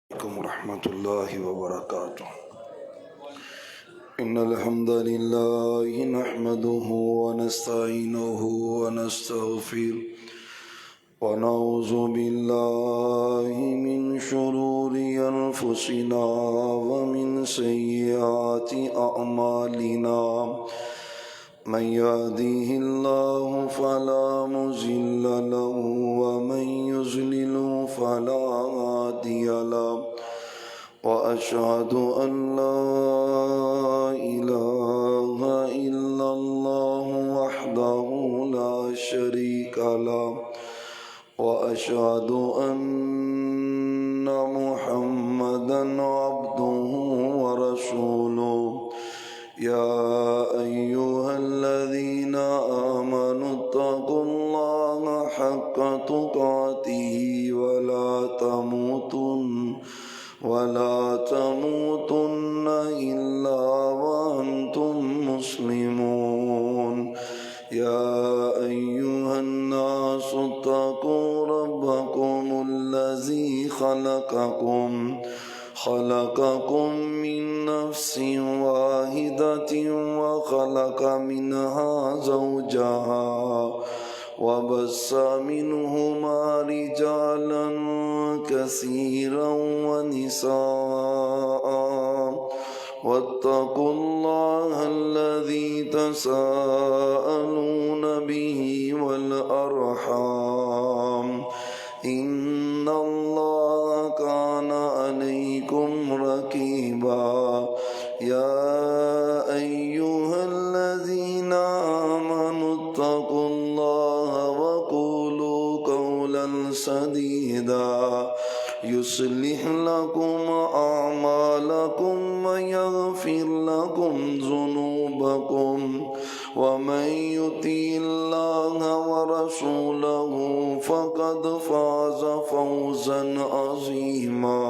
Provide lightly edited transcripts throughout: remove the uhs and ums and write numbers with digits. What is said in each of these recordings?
عليكم ورحمة الله وبركاته. إن الحمد لله نحمده ونستعينه ونستغفره ونعوذ بالله من شرور أنفسنا ومن سيئات أعمالنا. من يهده الله فلا مضل له ومن يضلل فلا هادي له. وأشهد أن لا إله إلا الله وحده لا شريك له. وأشهد أن محمدا عبده ورسوله. يا أيها الذين آمنوا اتقوا الله حق تقاته ولا تموتن إلا وأنتم مسلمون. يا أيها الناس اتقوا ربكم الذي خلقكم من نفس واحدة وخلق منها زوجها وبث منهما رجالا كثيرا ونساء. واتقوا الله الذي تساءلون به والأرحام إن الله كان عليكم رقيبا. يا أيها الذين آمنوا اتقوا الله وقولوا قولا سديدا يصلح لكم أعمالكم ويغفر لكم ذنوبكم. ومن يطع الله ورسوله فقد فاز فوزا عظيما.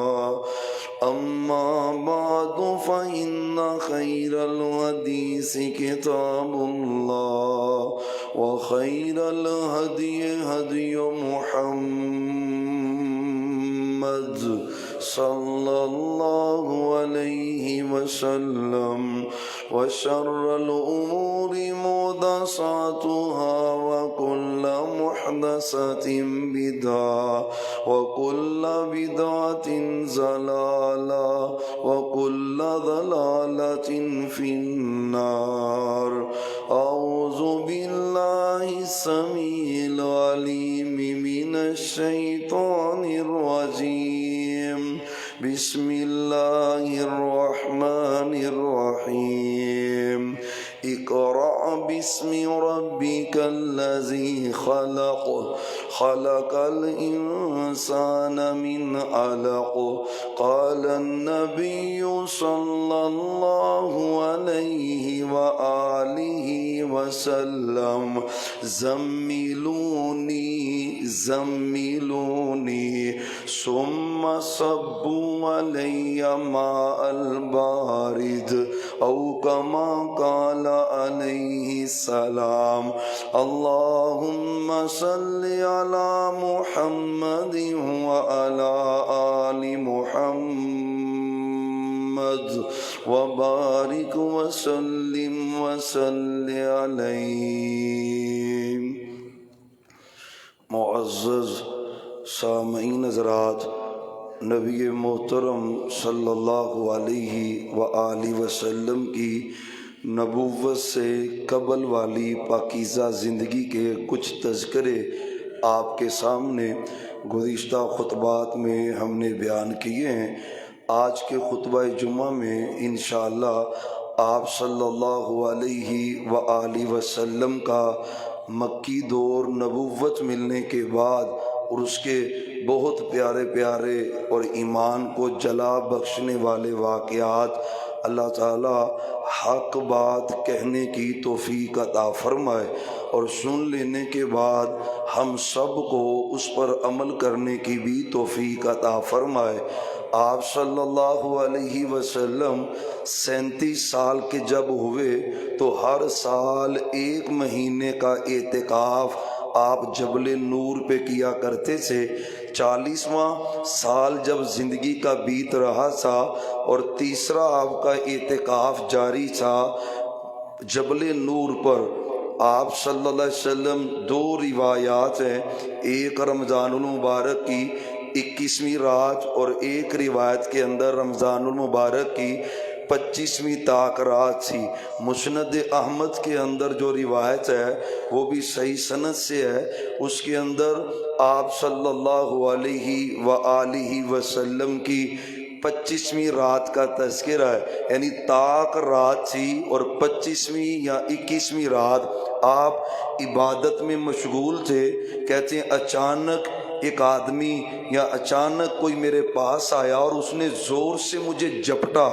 أما بعد فإن خير الحديث كتاب الله وخير الهدي هدي محمد صلى الله عليه وسلم. وشر الأمور محدثاتها وكل محدثة بدعة وكل بدعة ضلالة وكل ضلالة في النار. أعوذ بالله السميع العليم من الشيطان الرجيم. بسم الله الرحمن الرحيم. اقرأ باسم ربك الذي خلق الإنسان من علق. قال النبي صلى الله عليه وآله وسلم زملوني ثم صبوا علي ماء البارد أو كما قال عليه السلام. اللهم صل على محمد وعلى آل محمد وبارك وسلم عليه. معزز سامعین حضرات، نبی محترم صلی اللہ علیہ وآلہ وسلم کی نبوت سے قبل والی پاکیزہ زندگی کے کچھ تذکرے آپ کے سامنے گزشتہ خطبات میں ہم نے بیان کیے ہیں. آج کے خطبہ جمعہ میں انشاءاللہ آپ صلی اللہ علیہ وآلہ وسلم کا مکی دور نبوت ملنے کے بعد اور اس کے بہت پیارے پیارے اور ایمان کو جلا بخشنے والے واقعات اللہ تعالی حق بات کہنے کی توفیق عطا فرمائے اور سن لینے کے بعد ہم سب کو اس پر عمل کرنے کی بھی توفیق عطا فرمائے. آپ صلی اللہ علیہ وسلم 37 سال کے جب ہوئے تو ہر سال 1 مہینے کا اعتکاف آپ جبل نور پہ کیا کرتے تھے. 40واں سال جب زندگی کا بیت رہا تھا اور تیسرا آپ کا اعتکاف جاری تھا جبل نور پر، آپ صلی اللہ علیہ وسلم 2 روایات ہیں، ایک رمضان المبارک کی 21ویں رات اور ایک روایت کے اندر رمضان المبارک کی 25ویں طاق رات تھی۔ مسند احمد کے اندر جو روایت ہے وہ بھی صحیح سند سے ہے، اس کے اندر آپ صلی اللہ علیہ وآلہ وسلم کی 25ویں رات کا تذکرہ ہے، یعنی طاق رات تھی اور 25ویں یا 21ویں رات آپ عبادت میں مشغول تھے۔ کہتے ہیں اچانک ایک آدمی یا اچانک کوئی میرے پاس آیا اور اس نے زور سے مجھے جپٹا،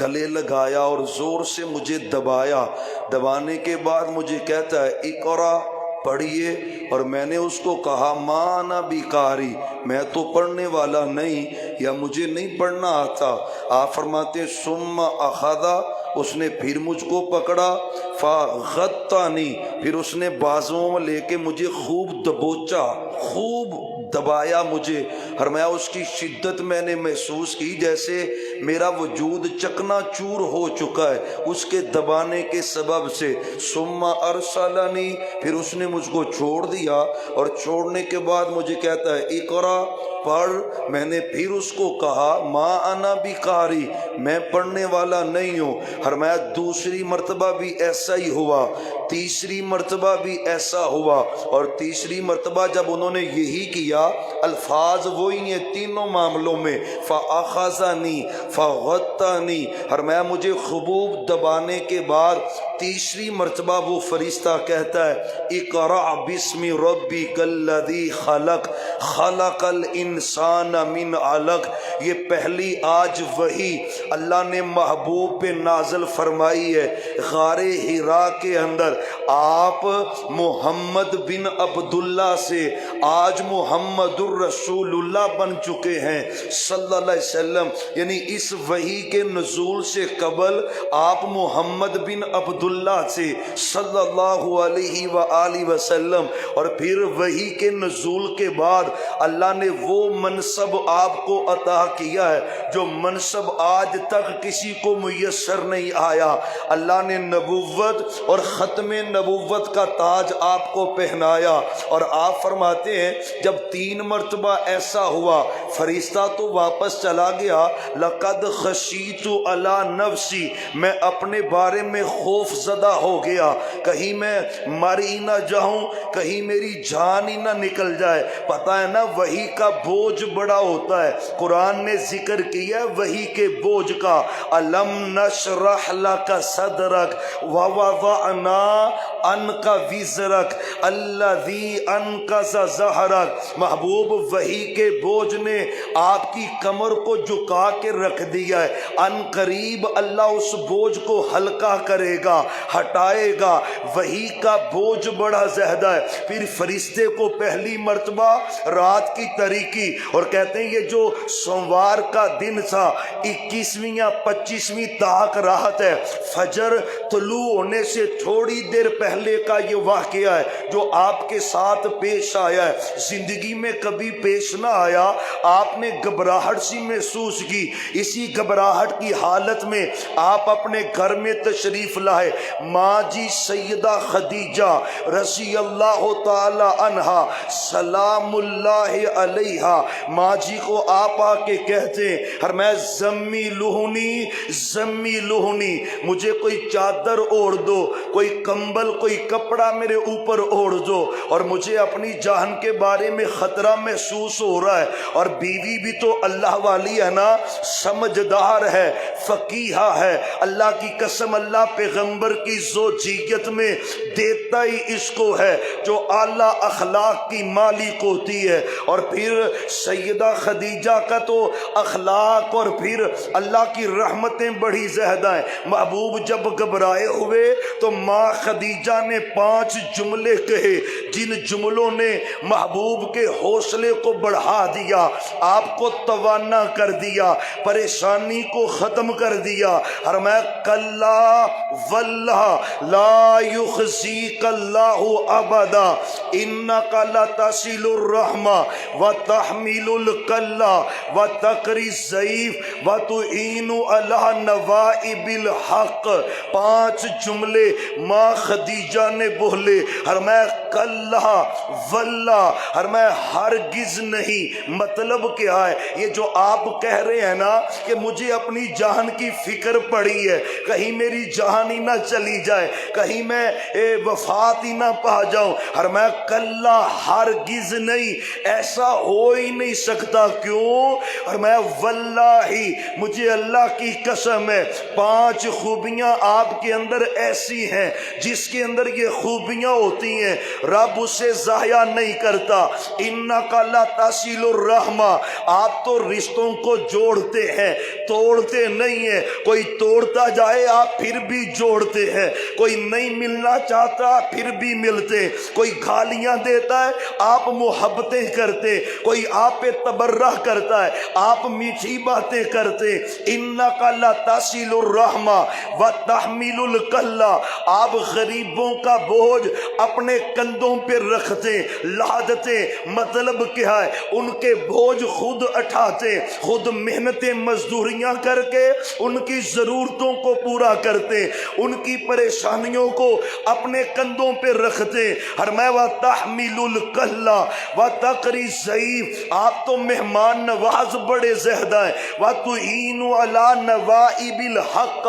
گلے لگایا اور زور سے مجھے دبایا۔ دبانے کے بعد مجھے کہتا ہے اقرا، پڑھیے، اور میں نے اس کو کہا ما انا بیقاری، میں تو پڑھنے والا نہیں یا مجھے نہیں پڑھنا آتا۔ آپ فرماتے ہیں ثم اخذا، اس نے پھر مجھ کو پکڑا، فغطانی، پھر اس نے بازوؤں میں لے کے مجھے خوب دبوچا، خوب دبایا مجھے۔ فرمایا اس کی شدت میں نے محسوس کی جیسے میرا وجود چکنا چور ہو چکا ہے اس کے دبانے کے سبب سے۔ ثم ارسلنی، پھر اس نے مجھ کو چھوڑ دیا اور چھوڑنے کے بعد مجھے کہتا ہے اقرا، پڑھ۔ میں نے پھر اس کو کہا ما انا بیقاری، میں پڑھنے والا نہیں ہوں۔ فرمایا دوسری مرتبہ بھی ایسا ہی ہوا، تیسری مرتبہ بھی ایسا ہوا، اور تیسری مرتبہ جب انہوں نے یہی کیا، الفاظ وہی ہیں تینوں معاملوں میں، فاخذنی فغطنی، فرمایا مجھے خوب دبانے کے بعد تیسری مرتبہ وہ فرشتہ کہتا ہے اقرأ بسم ربک الذی خلق خلق الانسان من علق۔ یہ پہلی آج وحی اللہ نے محبوب پہ نازل فرمائی ہے غار حرا کے اندر۔ آپ محمد بن عبداللہ سے آج محمد الرسول اللہ بن چکے ہیں صلی اللہ علیہ وسلم، یعنی اس وحی کے نزول سے قبل آپ محمد بن عبداللہ سے صلی اللہ علیہ وآلہ وسلم، اور پھر وحی کے نزول کے بعد اللہ نے وہ منصب آپ کو عطا کیا ہے جو منصب آج تک کسی کو میسر نہیں آیا۔ اللہ نے نبوت اور ختم نبوت کا تاج آپ کو پہنایا، اور آپ فرماتے ہیں جب 3 مرتبہ ایسا ہوا فرشتہ تو واپس چلا گیا، لقد خشیت علی نفسی، میں اپنے بارے میں خوف زدہ ہو گیا، کہیں میں مر ہی نہ جاؤں، کہیں میری جان ہی نہ نکل جائے۔ پتہ ہے نا وحی کا بوجھ بڑا ہوتا ہے، قرآن نے ذکر کیا ہے وحی کے بوجھ کا، الم نشرح لک صدرک ووضعنا عنک وزرک الذی انقض ظہرک۔ محبوب وحی کے بوجھ نے آپ کی کمر کو جھکا کے رکھ دیا ہے، ان قریب اللہ اس بوجھ کو ہلکا کرے گا، ہٹائے گا۔ وحی کا بوجھ بڑا زیادہ ہے۔ پھر فرشتے کو پہلی مرتبہ رات کی تاریکی، اور کہتے ہیں یہ جو سوموار کا دن تھا 21ویں یا 25ویں طاق رات ہے، فجر طلوع ہونے سے تھوڑی دیر پہلے کا یہ واقعہ ہے جو آپ کے ساتھ پیش آیا ہے، زندگی میں کبھی پیش نہ آیا۔ آپ نے گھبراہٹ سی محسوس کی، اسی گھبراہٹ کی حالت میں آپ اپنے گھر میں تشریف لائے۔ ماں جی سیدہ خدیجہ رضی اللہ تعالی عنہا سلام اللہ علیہا، ماں جی کو آپ آ کے کہتے ہیں فرمایا زمی لہنی، مجھے کوئی چادر اوڑھ دو، کوئی کمبل کوئی کپڑا میرے اوپر اوڑھ دو، اور مجھے اپنی جان کے بارے میں خطرہ محسوس ہو رہا ہے۔ اور بیوی بھی تو اللہ والی ہے نا، سمجھدار ہے، فقیہہ ہے، اللہ کی قسم اللہ پیغمبر کی زوجیت میں دیتا ہی اس کو ہے جو اعلیٰ اخلاق کی مالک ہوتی ہے۔ اور پھر سیدہ خدیجہ کا تو اخلاق اور پھر اللہ کی رحمتیں بڑی زیادہ ہیں۔ محبوب جب گھبرائے ہوئے تو ماں خدیجہ نے 5 جملے کہے جن جملوں نے محبوب کے حوصلے کو بڑھا دیا، آپ کو توانا کر دیا، پریشانی کو ختم کر دیا۔ فرمایا کلا واللہ لا یخزیک اللہ ابدا انک لتصل الرحم وتحمل الکلا وتقری الضعیف وتعین علی نوائب الحق۔ 5 جملے ماں خدیجہ نے بولے، فرمایا کلا واللہ، فرمایا ہرگز نہیں۔ مطلب کیا ہے؟ یہ جو آپ کہہ رہے ہیں نا کہ مجھے اپنی جان کی فکر پڑی ہے، کہیں میری جان ہی نہ چلی جائے، کہیں میں وفات ہی نہ پا جاؤں، فرمایا کلا ہرگز نہیں، ایسا ہو ہی نہیں سکتا۔ کیوں؟ فرمایا واللہ مجھے اللہ کی قسم ہے 5 خوبیاں آپ کے اندر ایسی ہیں جس کے اندر یہ خوبیاں ہوتی ہیں رب اسے ضائع نہیں کرتا۔ انک لتصل الرحم، آپ تو رشتوں کو جوڑتے ہیں، توڑتے نہیں ہیں۔ کوئی توڑتا جائے آپ پھر بھی جوڑتے ہیں، کوئی نہیں ملنا چاہتا پھر بھی ملتے، کوئی گالیاں دیتا ہے آپ محبتیں کرتے، کوئی آپ پہ تبرہ کرتا ہے آپ میٹھی باتیں کرتے۔ انک لتصل الرحم وتحمل الکلا، آپ غریبوں کا بوجھ اپنے کندھوں پہ رکھتے لادتے۔ مطلب کیا ہے؟ ان کے بوجھ خود اٹھاتے، خود محنتیں مزدوریاں کر کے ان کی ضرورتوں کو پورا کرتے، ان کی پریشانیوں کو اپنے کندھوں پہ رکھتے۔ فرمایا وتحمل الکلا وتقری الضعیف، آپ تو مہمان نواز بڑے زیادہ ہیں۔ وتعین علی نوائب الحق،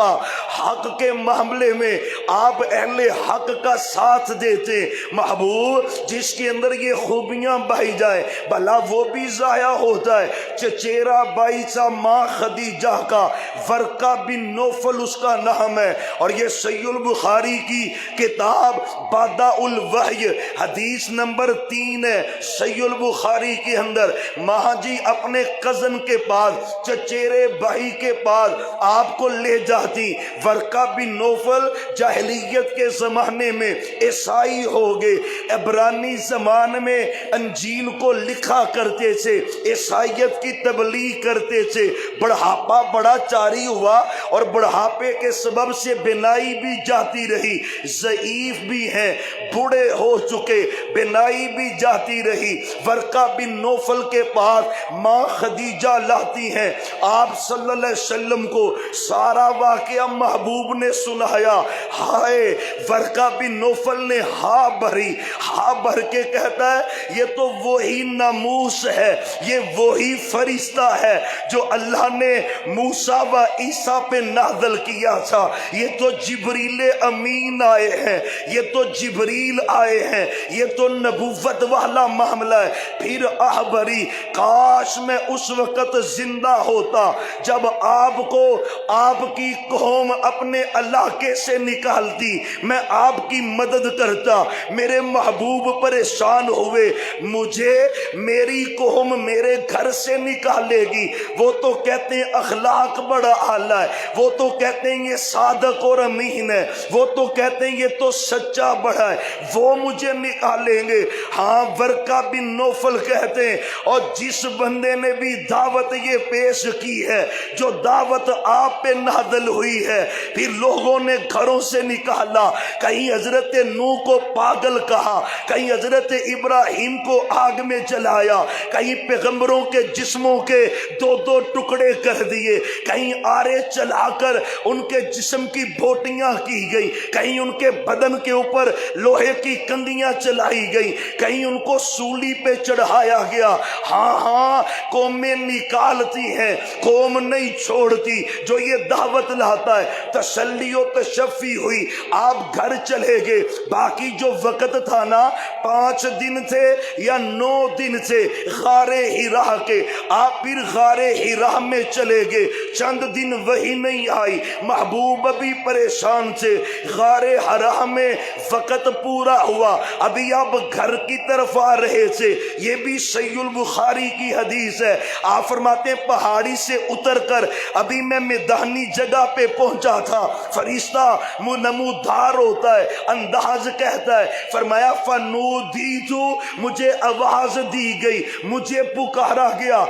حق کے معاملے میں آپ اہل حق کا ساتھ دیتے۔ محبوب جس کے اندر یہ خوبیاں پائی جائے بھلا وہ بھی ضائع ہوتا ہے۔ چچیرا بائیسا ماں خدیجہ کا، ورقہ بن نوفل اس کا نام ہے، اور یہ صحیح البخاری کی کتاب بدء الوحی حدیث نمبر 3 ہے صحیح البخاری کے اندر۔ ماں جی اپنے کزن کے پاس، چچیرے بھائی کے پاس آپ کو لے جاتی۔ ورقہ بن نوفل جاہلیت کے زمانے میں عیسائی ہو گئے، عبرانی زمان میں انجیل کو لکھا کرتے تھے، عیسائیت کی تبلیغ کرتے تھے۔ بڑھاپا بڑا جاری ہوا اور بڑھاپے کے سبب سے بینائی بھی جاتی رہی، ضعیف بھی ہیں، بوڑھے ہو چکے، بینائی بھی جاتی رہی۔ ورقہ بن نوفل کے پاس ماں خدیجہ لاتی ہیں، آپ صلی اللہ علیہ وسلم کو سارا واقعہ محبوب نے سنایا۔ ہائے، ورقہ بن نوفل نے ہاں بھری، ہاں بھر کے کہتا ہے یہ تو وہی ناموس ہے، یہ وہی فرشتہ ہے جو اللہ نے موسیٰ و عیسیٰ پہ نازل کیا تھا، یہ تو جبریل امین آئے ہیں، یہ تو جبریل آئے ہیں، یہ تو نبوت والا معاملہ ہے۔ پھر آہ بھری، کاش میں اس وقت زندہ ہوتا جب آپ کو آپ کی قوم اپنے علاقے سے نکالتی، میں آپ کی مدد کرتا۔ میرے محبوب پریشان ہوئے، مجھے میری قوم میرے گھر سے نکالے گی، وہ تو کہتے ہیں اخلاق بڑا اعلیٰ ہے، وہ تو کہتے ہیں یہ صادق اور امین ہے، وہ تو کہتے ہیں یہ تو سچا بڑا ہے، وہ مجھے نکالیں گے۔ ہاں، ورقہ بن نوفل کہتے ہیں اور جس بندے نے بھی دعوت یہ پیش کی ہے، جو دعوت آپ پہ نازل ہوئی ہے، پھر لوگوں نے گھروں سے نکالا، کہیں حضرت نوح کو پاگل کہا، کہیں حضرت ابراہیم کو آگ میں جلایا، کہیں پیغمبروں کے جسموں کے 2 ٹکڑے کر دیے، کہیں آرے چلا کر ان کے جسم کی بوٹیاں کی گئی، کہیں ان کے بدن کے اوپر لوہے کی کندیاں چلائی گئی، کہیں ان کو سولی پہ چڑھایا گیا۔ ہاں، قومیں نکالتی ہیں، قوم نہیں چھوڑتی۔ جو یہ دعوت لاتا ہے، تسلی و تشفی ہوئی، آپ گھر چلے گئے۔ باقی جو وقت تھا نا، 5 دن تھے یا 9 دن تھے غار حرا کے، آپ پھر غار حرا میں چلے گئے۔ چند دن وہی نہیں آئی، محبوب بھی پریشان تھے۔ غار حرا میں وقت پورا ہوا، ابھی آپ گھر کی طرف آ رہے تھے۔ یہ بھی صحیح البخاری کی حدیث ہے۔ آپ فرماتے ہیں پہاڑی سے اتر کر ابھی میں میدانی جگہ پہ پہنچا تھا، فرشتہ نمودار ہوتا ہے، انداز کہتا ہے، فرمایا فنودیتو، مجھے آواز دی گئی، مجھے پکارا گیا،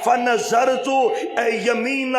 فنظرتو یمینہ،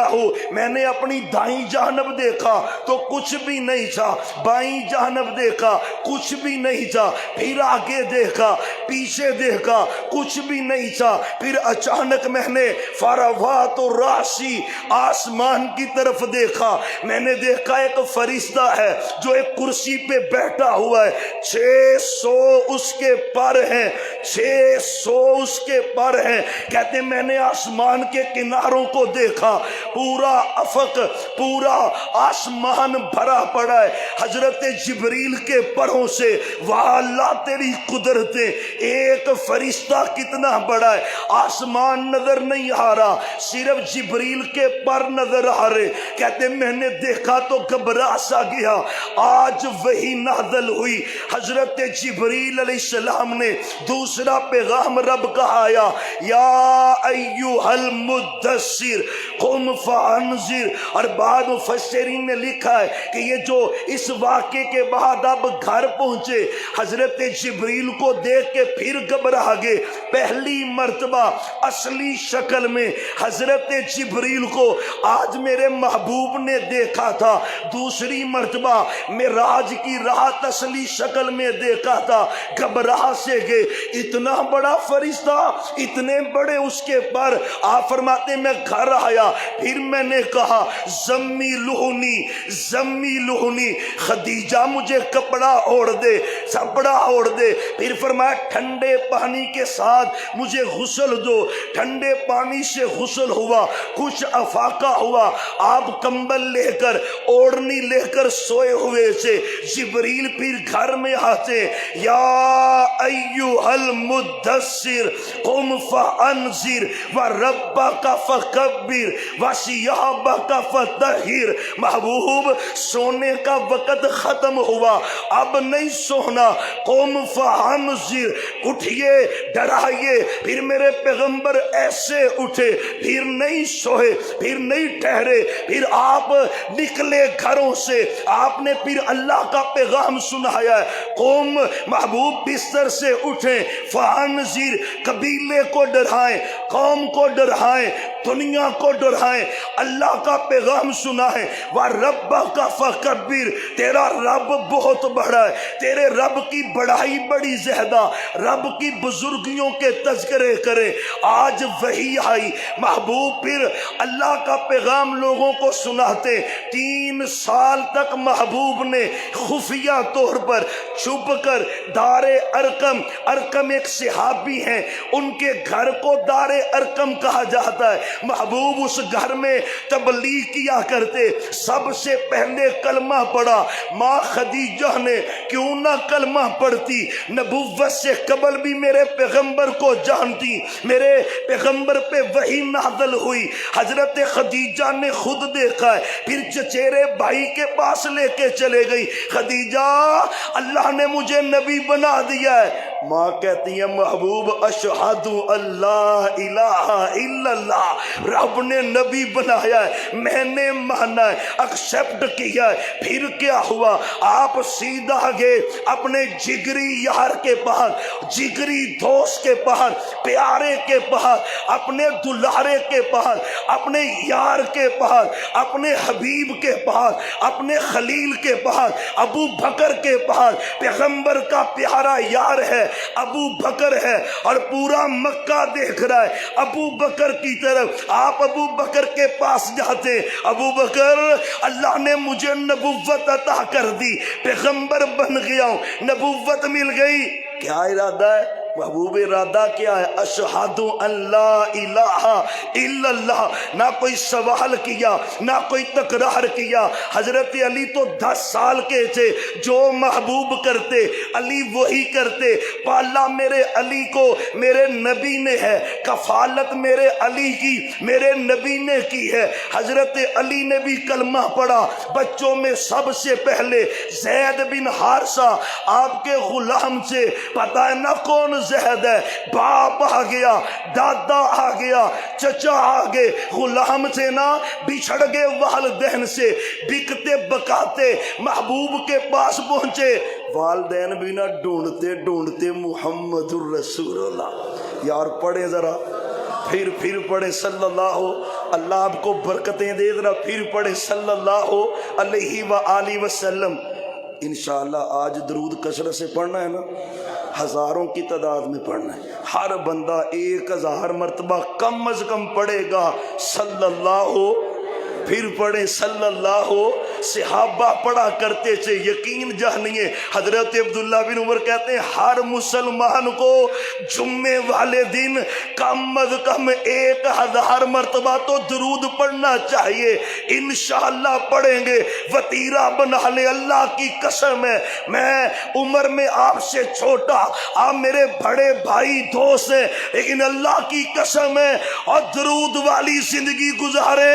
میں نے اپنی دائیں جانب دیکھا تو کچھ بھی نہیں تھا، بائیں جانب دیکھا کچھ بھی نہیں تھا، پھر آگے دیکھا پیچھے دیکھا کچھ بھی نہیں تھا، پھر اچانک میں نے فروات و راسی، آسمان کی طرف دیکھا، میں نے دیکھا ایک فرشتہ ہے جو ایک کرسی پہ بیٹھا ہوا ہے، 600 اس کے پر ہیں، 600 اس کے پر ہیں۔ کہتے میں نے آسمان کے کناروں کو دیکھا، پورا افق، پورا آسمان بھرا پڑا ہے حضرت جبریل کے پروں سے۔ واہ اللہ تیری قدرتیں، ایک فرشتہ کتنا بڑا ہے، آسمان نظر نہیں آ رہا، صرف جبریل کے پر نظر آ رہے۔ کہتے میں نے دیکھا تو گھبرا سا گیا۔ آج وہی نازل ہوئی، حضرت جبریل علیہ السلام نے دوسرا پیغام رب کا آیا، یا ایھا المدثر قم فانذر۔ اور بعد مفسرین نے لکھا ہے کہ یہ جو اس واقعے کے بعد اب گھر پہنچے، حضرت جبریل کو دیکھ کے پھر گھبرا گئے۔ پہلی مرتبہ اصلی شکل میں حضرت جبریل کو آج میرے محبوب نے دیکھا تھا، دوسری مرتبہ معراج کی رات اصلی شکل میں دیکھا تھا، گھبرا سے گئے۔ اتنا بڑا فرشتہ، اتنے بڑے اس کے پر۔ آپ فرماتے میں گھر آیا، پھر میں نے کہا زمیلونی زمیلونی، خدیجہ مجھے کپڑا اوڑھ دے، کپڑا اوڑھ دے۔ پھر فرمایا ٹھنڈے پانی کے ساتھ مجھے غسل دو، ٹھنڈے پانی سے غسل ہوا، کچھ افاقہ ہوا، آپ کمبل لے کر اوڑھنی لے کر سوئے ہوئے سے جبریل پھر گھر میں آتے، یا ایھا المدثر قم فانذر وربک فکبر وثیابک فطہر۔ محبوب سونے کا وقت ختم ہوا، اب نہیں سونا، قم فانذر، اٹھئے ڈرائیے۔ پھر میرے پیغمبر ایسے اٹھے، پھر نہیں سوئے، پھر نہیں ٹھہرے، پھر آپ نکلے گھروں سے، آپ نے پھر اللہ کا پیغام سنایا ہے۔ قوم محبوب بستر سے اٹھیں، فانذر، قبیلے کو ڈرائیں، قوم کو ڈرائیں، دنیا کو ڈرائیں، اللہ کا پیغام سنائیں۔ وَرَبَّكَ فَكَبِّرْ، تیرا رب بہت بڑا ہے، تیرے رب کی بڑائی بڑی زیادہ، رب کی بزرگیوں کے تذکرے کریں۔ آج وحی آئی، محبوب پھر اللہ کا پیغام لوگوں کو سناتے۔ 3 سال تک محبوب نے خفیہ طور پر چھپ کر دار ارقم، ارقم ایک صحابی ہیں، ان کے گھر کو دار ارقم کہا جاتا ہے، محبوب اس گھر میں تبلیغ کیا کرتے۔ سب سے پہلے کلمہ پڑھا ماں خدیجہ نے، کیوں نہ کلمہ پڑھتی، نبوت سے قبل بھی میرے پیغمبر کو جانتی، میرے پیغمبر پہ وحی نازل ہوئی، حضرت خدیجہ نے خود دیکھا ہے۔ پھر چچیرے بھائی کے پاس لے کے چلے گئی، خدیجہ اللہ نے مجھے نبی بنا دیا ہے۔ ماں کہتی ہے محبوب اشہد اللہ الہ الا اللہ، رب نے نبی بنایا ہے، میں نے مانا ہے، ایکسپٹ کیا ہے۔ پھر کیا ہوا، آپ سیدھا گئے اپنے جگری یار کے پاس، جگری دوست کے پاس، پیارے کے پاس، اپنے دلارے کے پاس، اپنے یار کے پاس، اپنے حبیب کے پاس، اپنے خلیل کے پاس، ابو بکر کے پاس۔ پیغمبر کا پیارا یار ہے، ابو بکر ہے، اور پورا مکہ دیکھ رہا ہے ابو بکر کی طرف۔ آپ ابو بکر کے پاس جاتے، ابو بکر اللہ نے مجھے نبوت عطا کر دی، پیغمبر بن گیا ہوں، نبوت مل گئی۔ کیا ارادہ ہے محبوب، ارادہ کیا ہے؟ اشہد ان لا الہ الا اللہ۔ نہ کوئی سوال کیا، نہ کوئی تکرار کیا۔ حضرت علی تو 10 سال کے تھے، جو محبوب کرتے علی وہی کرتے۔ پالا میرے علی کو میرے نبی نے ہے، کفالت میرے علی کی میرے نبی نے کی ہے۔ حضرت علی نے بھی کلمہ پڑھا، بچوں میں سب سے پہلے زید بن حارثہ آپ کے غلام سے، پتہ ہے نہ کون زید ہے، باپ آ گیا، دادا آ گیا، چچا آ گئے، غلام تھے نا، بچھڑ گئے والدین سے، بکتے بکاتے محبوب کے پاس پہنچے۔ والدین بھی نہ ڈھونڈتے ڈھونڈتے محمد الرسول اللہ. یار پڑھے ذرا, پھر پڑھے صلی اللہ, اللہ آپ کو برکتیں دے, ذرا پھر پڑھے صلی اللہ علیہ وآلہ وسلم. انشاءاللہ آج درود کثرت سے پڑھنا ہے نا, ہزاروں کی تعداد میں پڑھنا ہے. ہر بندہ 1000 مرتبہ کم از کم پڑھے گا صلی اللہ, پھر پڑھے صلی اللہ. صحابہ پڑھا کرتے تھے, یقین جانیے. حضرت عبداللہ بن عمر کہتے ہیں ہر مسلمان کو جمعے والے دن کم از کم 1000 مرتبہ تو درود پڑھنا چاہیے. انشاءاللہ پڑھیں گے. وطیرہ بنا لے, اللہ کی قسم ہے, میں عمر میں آپ سے چھوٹا, آپ میرے بڑے بھائی دوست ہیں, لیکن اللہ کی قسم ہے اور درود والی زندگی گزارے,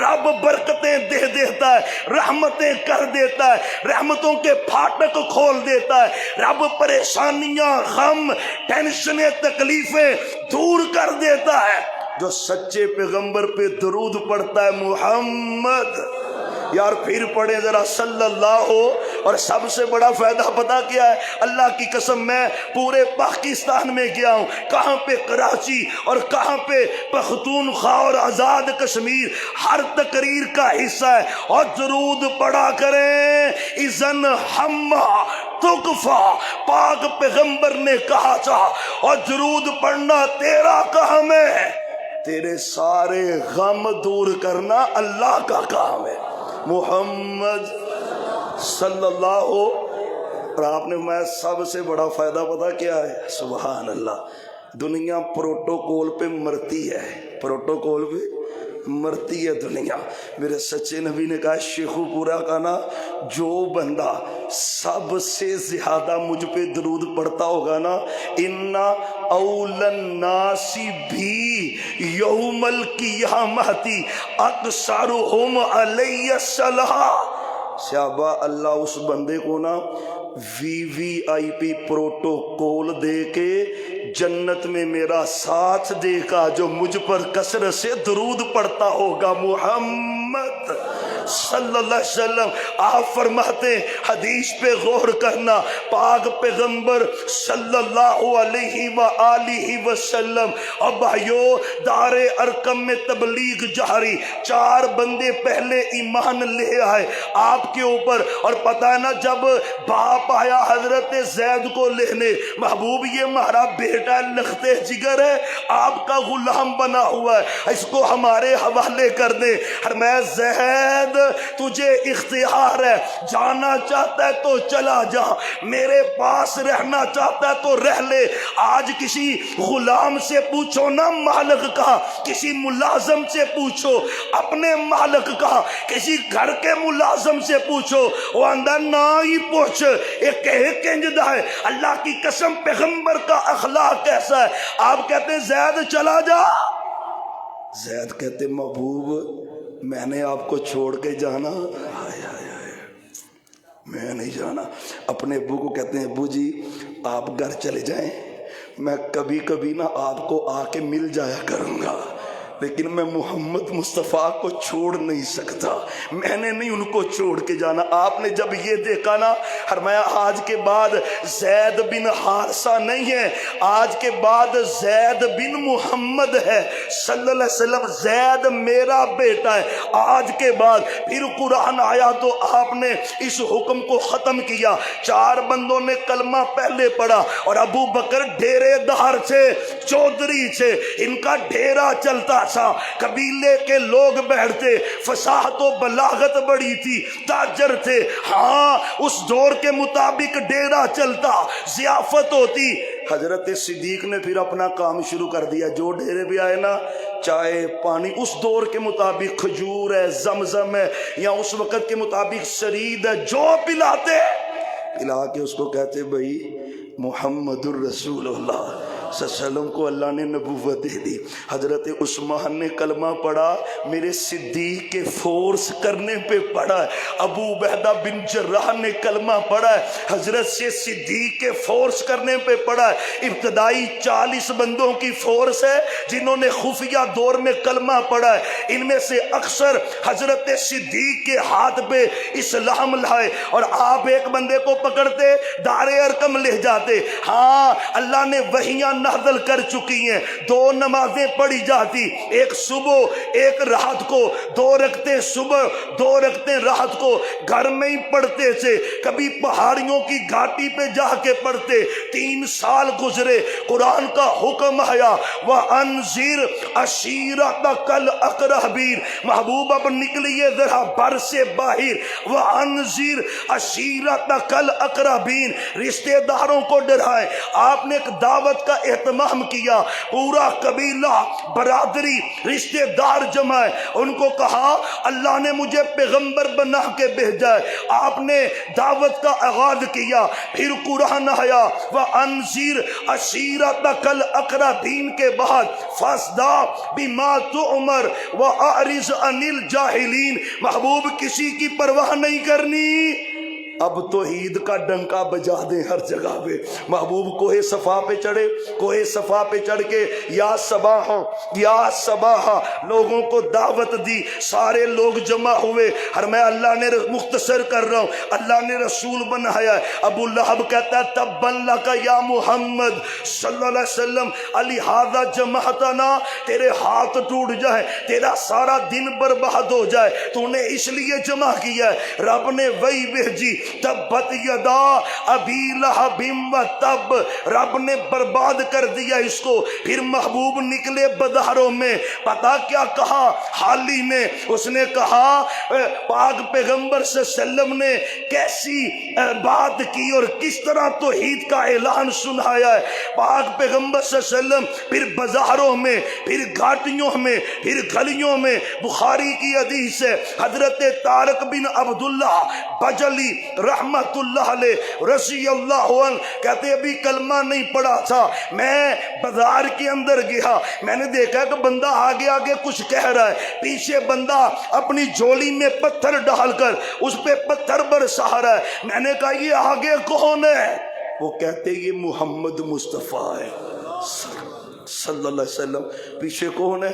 رب برکتیں دے دیتا ہے, رحمتیں کر دیتا ہے, رحمتوں کے پھاٹک کھول دیتا ہے. رب پریشانیاں, غم, ٹینشنیں, تکلیفیں دور کر دیتا ہے. جو سچے پیغمبر پہ درود پڑھتا ہے محمد, یار پھر پڑھے ذرا صلی اللہ. اور سب سے بڑا فائدہ پتا کیا ہے؟ اللہ کی قسم میں پورے پاکستان میں گیا ہوں, کہاں پہ کراچی اور کہاں پہ پختونخوا اور آزاد کشمیر, ہر تقریر کا حصہ ہے. اور درود پڑھا کریں. اذن ہم تکفا, پاک پیغمبر نے کہا تھا, اور درود پڑھنا تیرا کام ہے, تیرے سارے غم دور کرنا اللہ کا کام ہے. محمد صلی اللہ. اور آپ نے میں سب سے بڑا فائدہ پتا کیا ہے؟ سبحان اللہ, دنیا پروٹوکول پہ مرتی ہے, پروٹوکول پہ مرتی ہے دنیا. میرے سچے نبی نے کہا, شیخو پورا کا نا, جو بندہ سب سے زیادہ مجھ پہ درود پڑھتا ہوگا نا, انا اول الناس بھی یوم القیامت اکثرہم علی الصلاۃ. صحابہ اللہ اس بندے کو نا VIP پروٹوکول دے کے جنت میں میرا ساتھ دے گا, جو مجھ پر کثرت سے درود پڑھتا ہوگا. محمد صلی اللہ علیہ وسلم. آپ فرماتے ہیں, حدیث پہ غور کرنا, پاک پیغمبر صلی اللہ علیہ وآلہ وسلم. اب بھائیو, دار ارقم میں تبلیغ جاری, 4 بندے پہلے ایمان لے آئے آپ کے اوپر. اور پتہ نا, جب باپ آیا حضرت زید کو لینے, محبوب یہ ہمارا بیٹا لختے جگر ہے, آپ کا غلام بنا ہوا ہے, اس کو ہمارے حوالے کر دے. اور میں زید تجھے اختیار ہے, جانا چاہتا ہے تو چلا جا, میرے پاس رہنا چاہتا ہے تو رہ لے. آج کسی غلام سے پوچھو نا مالک کا, کسی ملازم سے پوچھو اپنے مالک کا, کسی گھر کے ملازم سے پوچھو, وہ اندر نہ ہی پوچھ, ایک کنجدہ ہے. اللہ کی قسم پیغمبر کا اخلاق کیسا ہے. آپ کہتے ہیں زید چلا جا, زید کہتے محبوب میں نے آپ کو چھوڑ کے جانا, میں نہیں جانا. اپنے ابو کو کہتے ہیں ابو جی آپ گھر چلے جائیں, میں کبھی کبھی نا آپ کو آ کے مل جایا کروں گا, لیکن میں محمد مصطفیٰ کو چھوڑ نہیں سکتا, میں نے نہیں ان کو چھوڑ کے جانا. آپ نے جب یہ دیکھا نا, فرمایا آج کے بعد زید بن حارثہ نہیں ہے, آج کے بعد زید بن محمد ہے صلی اللہ علیہ وسلم, زید میرا بیٹا ہے آج کے بعد. پھر قرآن آیا تو آپ نے اس حکم کو ختم کیا. 4 بندوں نے کلمہ پہلے پڑھا, اور ابو بکر ڈیرے دار تھے, چودھری تھے, ان کا ڈیرا چلتا تھا, قبیلے کے لوگ بیٹھتے, فصاحت و بلاغت بڑی تھی, تاجر تھے. ہاں اس دور کے مطابق ڈیرا چلتا, ضیافت ہوتی. حضرت صدیق نے پھر اپنا کام شروع کر دیا, جو ڈیرے بھی آئے نا, چائے پانی اس دور کے مطابق, کھجور ہے, زمزم ہے, یا اس وقت کے مطابق شرید ہے, جو پلاتے, پلا کے اس کو کہتے بھائی محمد الرسول اللہ صلی اللہ علیہ وسلم کو اللہ نے نبوت دے دی. حضرت عثمان نے کلمہ پڑھا، میرے صدیق کے فورس کرنے پہ پڑھا ہے. ابو عبیدہ بن جراح نے کلمہ پڑھا ہے، حضرت سے صدیق کے فورس کرنے پہ پڑھا ہے. ابتدائی 40 بندوں کی فورس ہے جنہوں نے خفیہ دور میں کلمہ پڑھا ہے. ان میں سے اکثر حضرت صدیق کے ہاتھ پہ اسلام لائے، اور آپ ایک بندے کو پکڑتے دار ارقم لے جاتے. ہاں اللہ نے وحیاں نازل کر چکی ہیں، 2 نمازیں پڑھی جاتی، ایک صبح ایک رات کو، 2 رکعتیں صبح 2 رکعتیں رات کو. گھر میں ہی پڑھتے تھے، کبھی پہاڑیوں کی گھاٹی پہ جا کے پڑھتے. 3 سال گزرے، قرآن کا حکم آیا وَأَنذِرْ عَشِيرَتَكَ الْأَقْرَبِينَ. محبوب اب نکلیے ذرا بر سے باہر. وَأَنذِرْ عَشِيرَتَكَ الْأَقْرَبِينَ، رشتہ داروں کو ڈرائے. آپ نے ایک دعوت کا اہتمام کیا، پورا قبیلہ برادری رشتہ دار جمع ہے. ان کو کہا اللہ نے مجھے پیغمبر بنا کے بھیجا ہے. آپ نے دعوت کا آغاز کیا. پھر قرآن آیا وَأَنذِرْ عَشِيرَتَكَ الْأَقْرَبِينَ کے بعد فَاصْدَعْ بِمَا تُؤْمَرْ وَأَعْرِضْ عَنِ الْجَاهِلِينَ. محبوب کسی کی پرواہ نہیں کرنی. اب توحید کا ڈنکا بجا دیں ہر جگہ پہ. محبوب کوہ صفا پہ چڑھے، کوہ صفا پہ چڑھ کے یا صباح یا صباح لوگوں کو دعوت دی. سارے لوگ جمع ہوئے. ہر میں اللہ نے مختصر کر رہا ہوں، اللہ نے رسول بنایا ہے. ابو لہب کہتا ہے تبًا لک یا محمد صلی اللہ علیہ وسلم لہذا جمعتنا، تیرے ہاتھ ٹوٹ جائے، تیرا سارا دن برباد ہو جائے، تو نے اس لیے جمع کیا ہے. رب نے وہی بھیجی تبت یدا ابی لہب وتب، رب نے برباد کر دیا اس کو. پھر محبوب نکلے بازاروں میں، پتا کیا کہا حالی نے؟ اس نے کہا پاک پیغمبر صلی اللہ علیہ وسلم نے کیسی بات کی اور کس طرح توحید کا اعلان سنایا ہے. پاک پیغمبر صلی اللہ علیہ وسلم پھر بازاروں میں، پھر گھاٹیوں میں، پھر گلیوں میں. بخاری کی حدیث ہے، حضرت طارق بن عبداللہ بجلی رحمت اللہ علیہ رضی اللہ عنہ کہتے ابھی کلمہ نہیں پڑا تھا، میں بازار کے اندر گیا، میں نے دیکھا کہ بندہ آگے آگے کچھ کہہ رہا ہے، پیچھے بندہ اپنی جھولی میں پتھر ڈال کر اس پہ پتھر برسا رہا ہے. میں نے کہا یہ آگے کون ہے؟ وہ کہتے یہ محمد مصطفیٰ ہے صلی اللہ علیہ وسلم. پیچھے کون ہے؟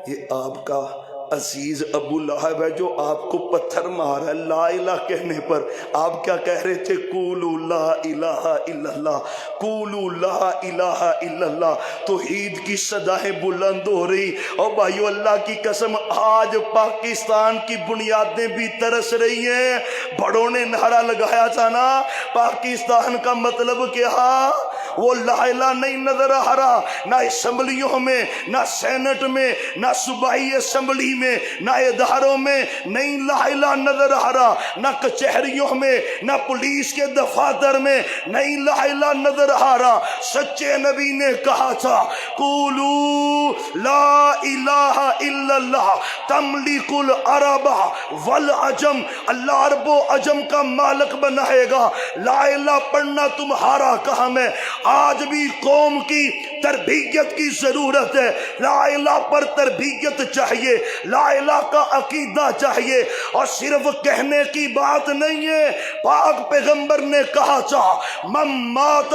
یہ آپ کا عزیز ابو لہب ہے جو آپ کو پتھر مارا ہے لا الہ کہنے پر. آپ کیا کہہ رہے تھے؟ قولوا لا الہ الا اللہ، قولوا لا الہ الا اللہ. توحید کی صدایں بلند ہو رہی. اور بھائیو اللہ کی قسم آج پاکستان کی بنیادیں بھی ترس رہی ہیں. بڑوں نے نعرہ لگایا تھا نا پاکستان کا مطلب کیا؟ وہ لا الہ نہیں نظر آ رہا، نہ اسمبلیوں میں، نہ سینٹ میں، نہ صوبائی اسمبلی میں، نہ اداروں میں نہیں لا الہ نظر آ رہا، نہ کچہریوں میں، نہ پولیس کے دفاتر میں نہیں لا الہ نظر آ رہا. سچے نبی نے کہا تھا قولوا لا الہ الا اللہ تملک العرب والعجم، اللہ عرب و عجم کا مالک بنائے گا. لا الہ پڑھنا تمہارا کام ہے. آج بھی قوم کی تربیت کی ضرورت ہے. لا الہ پر تربیت چاہیے، لا الہ کا عقیدہ چاہیے، اور صرف کہنے کی بات نہیں ہے. پاک پیغمبر نے کہا تھا من مات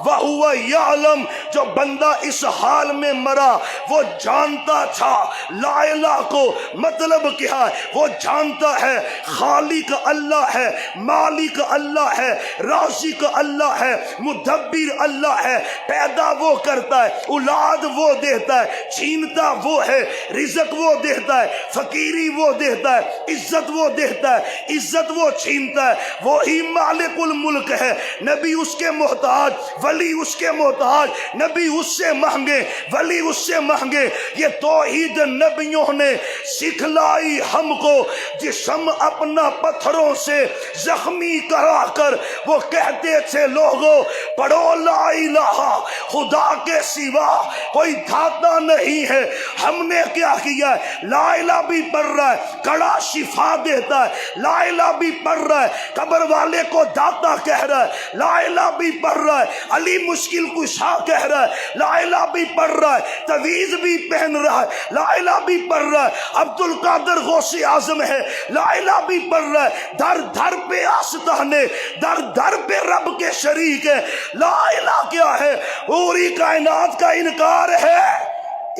وہو یعلم، جو بندہ اس حال میں مرا وہ جانتا تھا لا الہ کو مطلب کیا ہے. وہ جانتا ہے خالق اللہ ہے، مالک اللہ ہے، رازق اللہ ہے، مدبر اللہ ہے، پیدا وہ کرتا ہے، اولاد وہ دیتا ہے، چھینتا وہ ہے، رزق وہ دیتا ہے، فقیری وہ دیتا ہے، عزت وہ دیتا ہے، عزت وہ چھینتا ہے. وہی مالک الملک ہے. نبی اس کے محتاج، ولی اس کے محتاج، نبی اس سے مانگے، ولی اس سے مانگے. یہ توحید نبیوں نے سکھلائی ہم کو. جسم اپنا پتھروں سے زخمی کرا کر وہ کہتے تھے لوگوں پڑھو لا الہ، خدا کے کے سوا کوئی دھاتا نہیں ہے. ہم نے کیا کیا ہے؟ لا الہ بھی پڑھ رہا ہے، کڑا شفا دیتا ہے. لا الہ بھی پڑھ رہا ہے، قبر والے کو داتا کہہ رہا ہے. لا الہ بھی پڑھ رہا ہے، علی مشکل کشا کہہ رہا ہے. لا الہ بھی پڑھ رہا ہے، تعویذ بھی پہن رہا ہے. لا الہ بھی پڑھ رہا ہے، عبد القادر غوث اعظم ہے. لا الہ بھی پڑھ رہا ہے، در در پہ آستانے، در در پہ رب کے شریک ہے. لا الہ کیا ہے؟ پوری کائنات کا انکار ہے.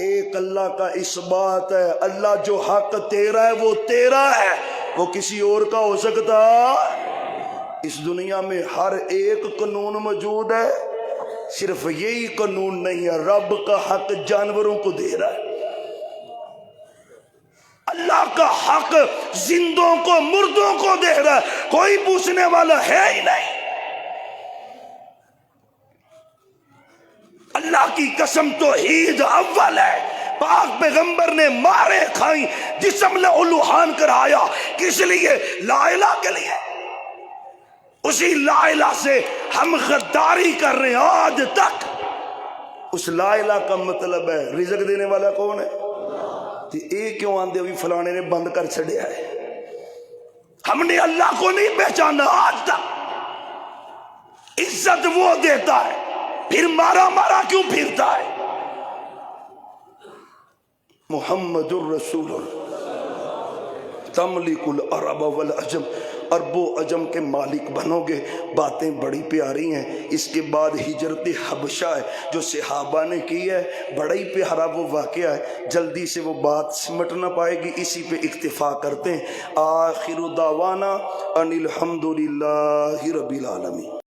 ایک اللہ کا اثبات ہے. اللہ جو حق تیرا ہے وہ تیرا ہے، وہ کسی اور کا ہو سکتا. اس دنیا میں ہر ایک قانون موجود ہے، صرف یہی قانون نہیں ہے، رب کا حق جانوروں کو دے رہا ہے. اللہ کا حق زندوں کو مردوں کو دے رہا ہے، کوئی پوچھنے والا ہے ہی نہیں. اللہ کی قسم توحید اول ہے. پاک پیغمبر نے مارے کھائیں، جسم نے الوحان کرایا، کس لیے؟ لا الہ کے لیے. اسی لا الہ سے ہم غداری کر رہے ہیں آج تک. اس لا الہ کا مطلب ہے رزق دینے والا کون ہے؟ ایک کیوں آندے ہوئی فلانے نے بند کر چھڑیا ہے. ہم نے اللہ کو نہیں پہچانا آج تک. عزت وہ دیتا ہے، پھر مارا مارا کیوں پھرتا ہے؟ محمد الرسول تملک العرب والعجم، عرب و عجم کے مالک بنو گے. باتیں بڑی پیاری ہیں. اس کے بعد ہجرت حبشہ ہے جو صحابہ نے کی ہے، بڑا ہی پیارا وہ واقعہ ہے. جلدی سے وہ بات سمٹ نہ پائے گی، اسی پہ اکتفا کرتے ہیں. آخر دعوانا ان الحمدللہ رب العالمین.